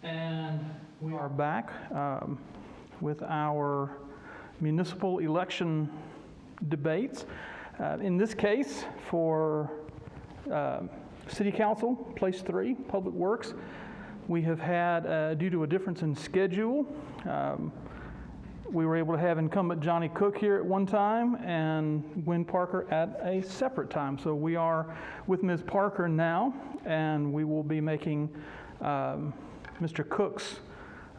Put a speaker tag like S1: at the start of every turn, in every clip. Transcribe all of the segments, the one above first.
S1: And we are back with our municipal election debates. In this case, for City Council, Place 3, Public Works, we have had, due to a difference in schedule, we were able to have Incumbent Johnny Cook here at one time and Gwen Parker at a separate time. So we are with Ms. Parker now, and we will be making Mr. Cook's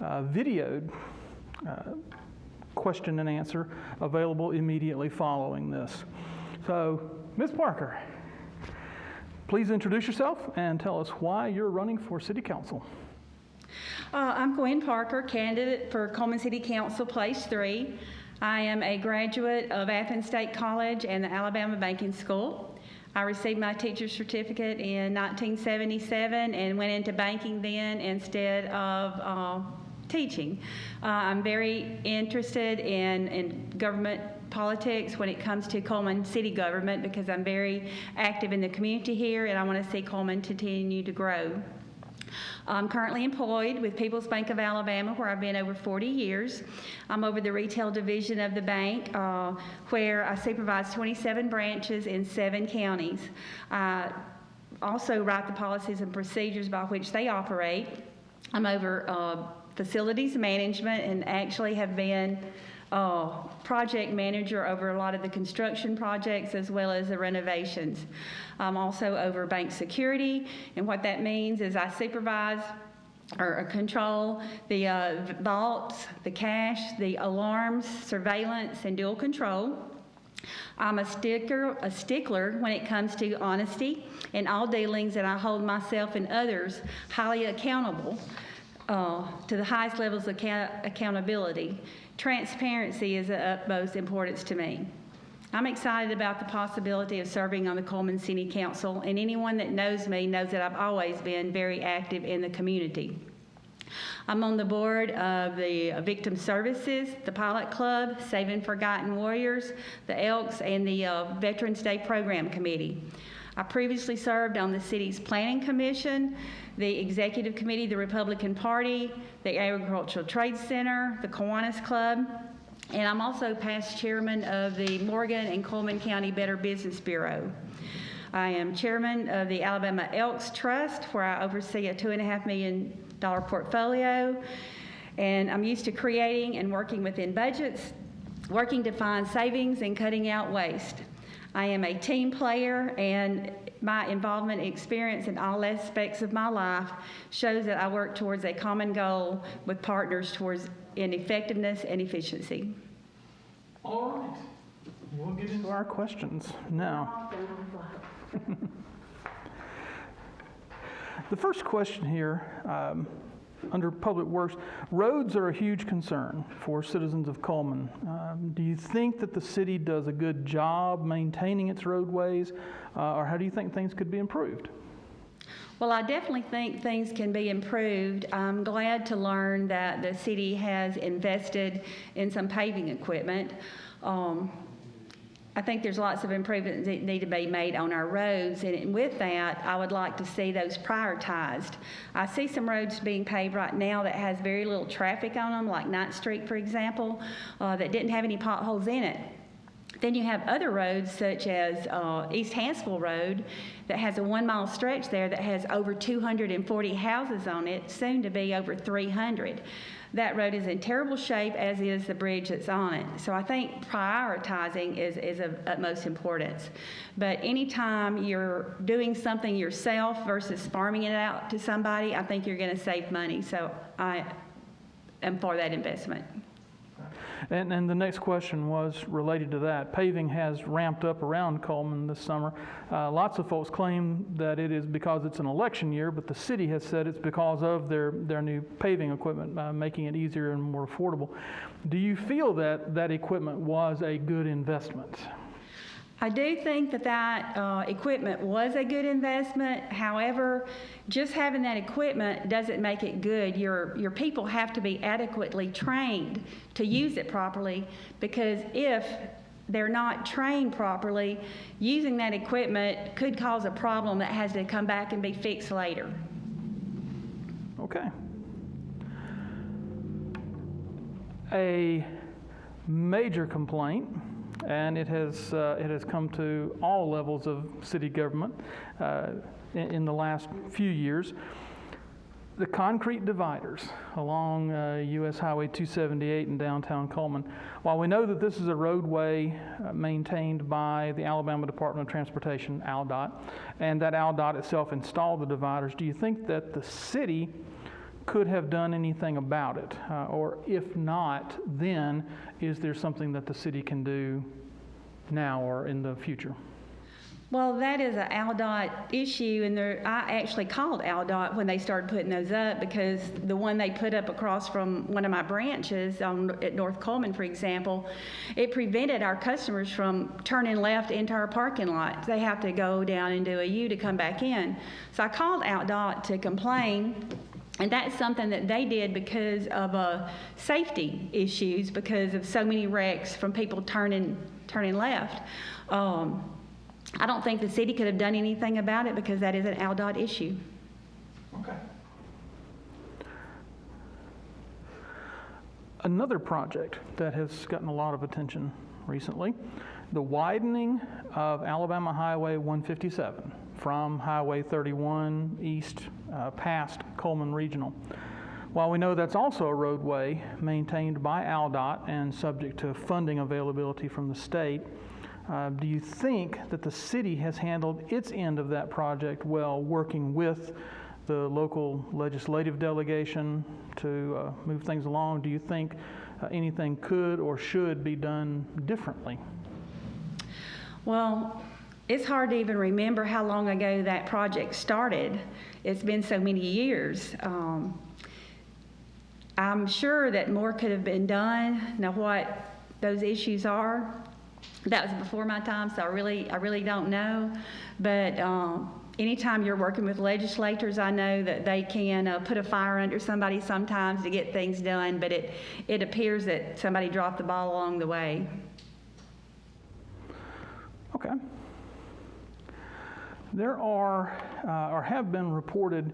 S1: videoed question and answer available immediately following this. So, Ms. Parker, please introduce yourself and tell us why you're running for City Council.
S2: I'm Gwen Parker, candidate for Cullman City Council, Place 3. I am a graduate of Athens State College and the Alabama Banking School. I received my teacher's certificate in 1977 and went into banking then instead of teaching. I'm very interested in government politics when it comes to Cullman City government because I'm very active in the community here and I want to see Cullman continue to grow. I'm currently employed with People's Bank of Alabama, where I've been over 40 years. I'm over the retail division of the bank, where I supervise 27 branches in 7 counties. I also write the policies and procedures by which they operate. I'm over facilities management and actually have been project manager over a lot of the construction projects as well as the renovations. I'm also over bank security, and what that means is I supervise or control the vaults, the cash, the alarms, surveillance, and dual control. I'm a stickler when it comes to honesty in all dealings, and I hold myself and others highly accountable to the highest levels of accountability. Transparency is of utmost importance to me. I'm excited about the possibility of serving on the Cullman City Council, and anyone that knows me knows that I've always been very active in the community. I'm on the board of the Victim Services, the Pilot Club, Saving Forgotten Warriors, the Elks, and the Veterans Day Program Committee. I previously served on the city's Planning Commission, the Executive Committee, the Republican Party, the Agricultural Trade Center, the Kiwanis Club, and I'm also past chairman of the Morgan and Cullman County Better Business Bureau. I am chairman of the Alabama Elks Trust, where I oversee a $2.5 million portfolio, and I'm used to creating and working within budgets, working to find savings and cutting out waste. I am a team player, and my involvement and experience in all aspects of my life shows that I work towards a common goal with partners towards effectiveness and efficiency.
S1: All right. We'll get into our questions now. The first question here, under Public Works, roads are a huge concern for citizens of Cullman. Do you think that the city does a good job maintaining its roadways, or how do you think things could be improved?
S2: Well, I definitely think things can be improved. I'm glad to learn that the city has invested in some paving equipment. I think there's lots of improvements that need to be made on our roads, and with that, I would like to see those prioritized. I see some roads being paved right now that has very little traffic on them, like 9th Street, for example, that didn't have any potholes in it. Then you have other roads such as East Hansville Road that has a 1-mile stretch there that has over 240 houses on it, soon to be over 300. That road is in terrible shape, as is the bridge that's on it. So I think prioritizing is of utmost importance. But anytime you're doing something yourself versus farming it out to somebody, I think you're going to save money. So I am for that investment.
S1: And the next question was related to that. Paving has ramped up around Cullman this summer. Lots of folks claim that it is because it's an election year, but the city has said it's because of their new paving equipment, making it easier and more affordable. Do you feel that that equipment was a good investment?
S2: I do think that equipment was a good investment. However, just having that equipment doesn't make it good. Your people have to be adequately trained to use it properly, because if they're not trained properly, using that equipment could cause a problem that has to come back and be fixed later.
S1: Okay. A major complaint, and it has come to all levels of city government in the last few years. The concrete dividers along US Highway 278 in downtown Cullman. While we know that this is a roadway maintained by the Alabama Department of Transportation, ALDOT, and that ALDOT itself installed the dividers, do you think that the city could have done anything about it? Or if not, then is there something that the city can do now or in the future?
S2: Well, that is an ALDOT issue, and I actually called ALDOT when they started putting those up, because the one they put up across from one of my branches at North Cullman, for example, it prevented our customers from turning left into our parking lot. They have to go down and do a U to come back in. So I called ALDOT to complain, and that's something that they did because of safety issues, because of so many wrecks from people turning left. I don't think the city could have done anything about it because that is an ALDOT issue.
S1: Okay. Another project that has gotten a lot of attention recently, the widening of Alabama Highway 157 from Highway 31 east past Cullman Regional. While we know that's also a roadway maintained by ALDOT and subject to funding availability from the state, do you think that the city has handled its end of that project well, working with the local legislative delegation to move things along? Do you think anything could or should be done differently?
S2: Well, it's hard to even remember how long ago that project started. It's been so many years. I'm sure that more could have been done. Now, what those issues are, that was before my time, so I really don't know. But anytime you're working with legislators, I know that they can put a fire under somebody sometimes to get things done, but it appears that somebody dropped the ball along the way.
S1: Okay. There are or have been reported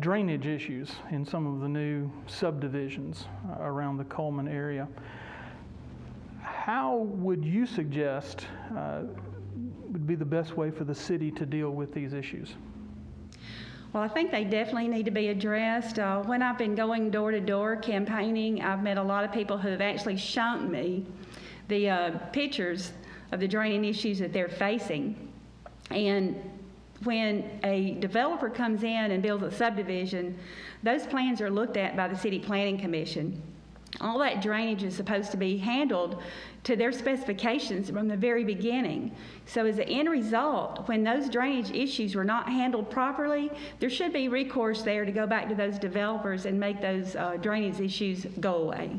S1: drainage issues in some of the new subdivisions around the Cullman area. How would you suggest would be the best way for the city to deal with these issues?
S2: Well, I think they definitely need to be addressed. When I've been going door to door campaigning, I've met a lot of people who have actually shown me the pictures of the draining issues that they're facing. And when a developer comes in and builds a subdivision, those plans are looked at by the City Planning Commission. All that drainage is supposed to be handled to their specifications from the very beginning. So as an end result, when those drainage issues were not handled properly, there should be recourse there to go back to those developers and make those drainage issues go away.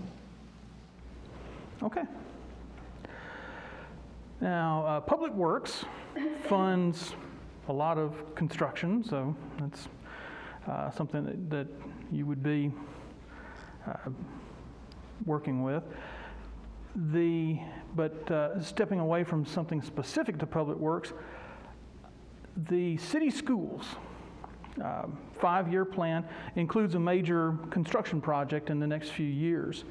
S1: Okay. Now, Public Works funds a lot of construction, so that's something that you would be working with. But stepping away from something specific to Public Works, the city schools 5-year plan includes a major construction project in the next few years.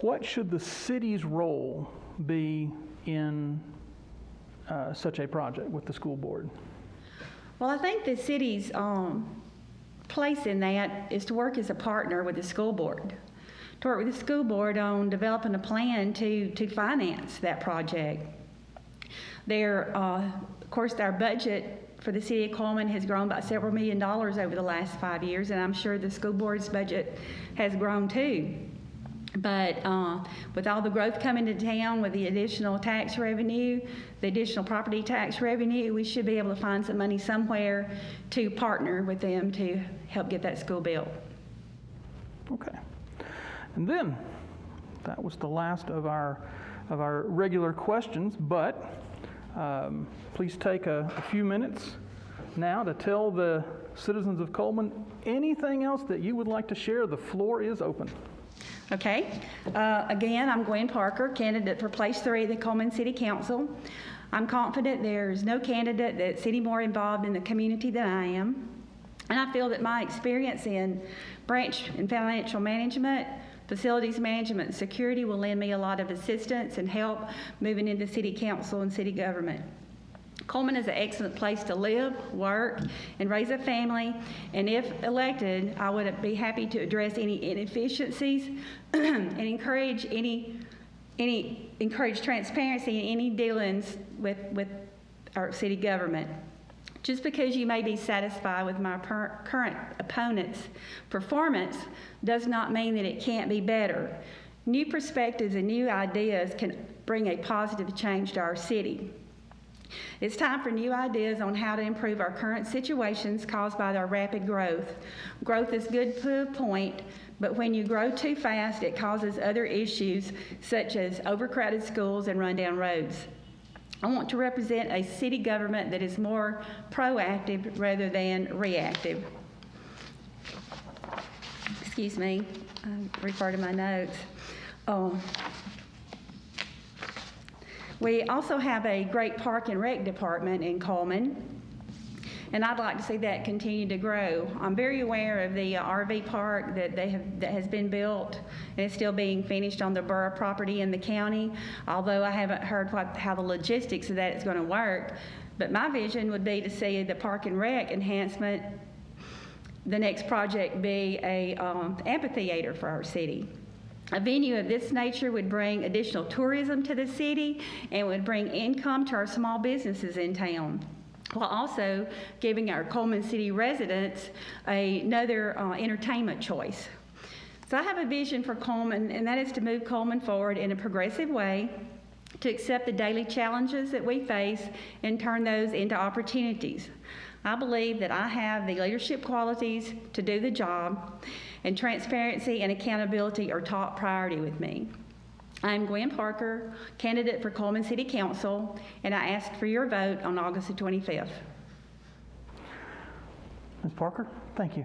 S1: What should the city's role be in such a project with the school board?
S2: Well, I think the city's place in that is to work as a partner with the school board. To work with the school board on developing a plan to finance that project. Of course, our budget for the city of Cullman has grown by several $1 million over the last 5 years, and I'm sure the school board's budget has grown too. But with all the growth coming to town, with the additional tax revenue, the additional property tax revenue, we should be able to find some money somewhere to partner with them to help get that school built.
S1: Okay. And then, that was the last of our regular questions, but please take a few minutes now to tell the citizens of Cullman anything else that you would like to share. The floor is open.
S2: Okay. Again, I'm Gwen Parker, candidate for Place 3 of the Cullman City Council. I'm confident there's no candidate that's any more involved in the community than I am. And I feel that my experience in branch and financial management, Facilities management and security will lend me a lot of assistance and help moving into city council and city government. Cullman is an excellent place to live, work, and raise a family, and if elected, I would be happy to address any inefficiencies and encourage transparency in any dealings with our city government. Just because you may be satisfied with my current opponent's performance does not mean that it can't be better. New perspectives and new ideas can bring a positive change to our city. It's time for new ideas on how to improve our current situations caused by our rapid growth. Growth is good to a point, but when you grow too fast, it causes other issues such as overcrowded schools and rundown roads. I want to represent a city government that is more proactive rather than reactive. Excuse me, I refer to my notes. We also have a great park and rec department in Cullman, and I'd like to see that continue to grow. I'm very aware of the RV park that has been built and is still being finished on the borough property in the county, although I haven't heard how the logistics of that is going to work. But my vision would be to see the park and rec enhancement, the next project be a amphitheater for our city. A venue of this nature would bring additional tourism to the city and would bring income to our small businesses in town, while also giving our Cullman City residents another entertainment choice. So I have a vision for Cullman, and that is to move Cullman forward in a progressive way, to accept the daily challenges that we face and turn those into opportunities. I believe that I have the leadership qualities to do the job, and transparency and accountability are top priority with me. I'm Gwen Parker, candidate for Cullman City Council, and I ask for your vote on August the 25th.
S1: Ms. Parker, thank you.